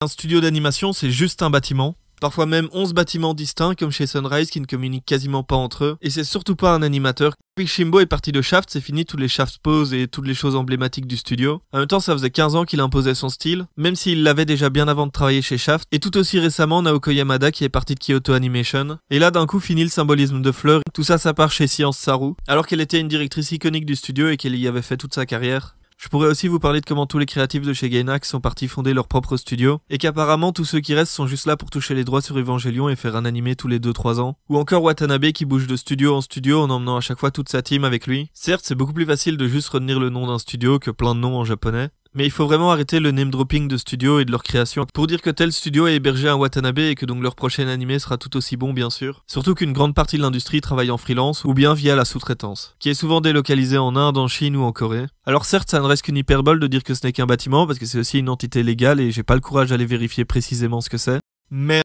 Un studio d'animation, c'est juste un bâtiment. Parfois même 11 bâtiments distincts comme chez Sunrise qui ne communiquent quasiment pas entre eux. Et c'est surtout pas un animateur. Depuis que Shimbo est parti de Shaft, c'est fini toutes les Shaft poses et toutes les choses emblématiques du studio. En même temps, ça faisait 15 ans qu'il imposait son style, même s'il l'avait déjà bien avant de travailler chez Shaft. Et tout aussi récemment, Naoko Yamada qui est parti de Kyoto Animation. Et là, d'un coup, fini le symbolisme de fleurs. Tout ça, ça part chez Science Saru, alors qu'elle était une directrice iconique du studio et qu'elle y avait fait toute sa carrière. Je pourrais aussi vous parler de comment tous les créatifs de chez Gainax sont partis fonder leur propre studio, et qu'apparemment tous ceux qui restent sont juste là pour toucher les droits sur Evangelion et faire un animé tous les 2-3 ans. Ou encore Watanabe qui bouge de studio en studio en emmenant à chaque fois toute sa team avec lui. Certes, c'est beaucoup plus facile de juste retenir le nom d'un studio que plein de noms en japonais. Mais il faut vraiment arrêter le name dropping de studios et de leur création pour dire que tel studio a hébergé un Watanabe et que donc leur prochain animé sera tout aussi bon bien sûr. Surtout qu'une grande partie de l'industrie travaille en freelance ou bien via la sous-traitance, qui est souvent délocalisée en Inde, en Chine ou en Corée. Alors certes ça ne reste qu'une hyperbole de dire que ce n'est qu'un bâtiment parce que c'est aussi une entité légale et j'ai pas le courage d'aller vérifier précisément ce que c'est. Mais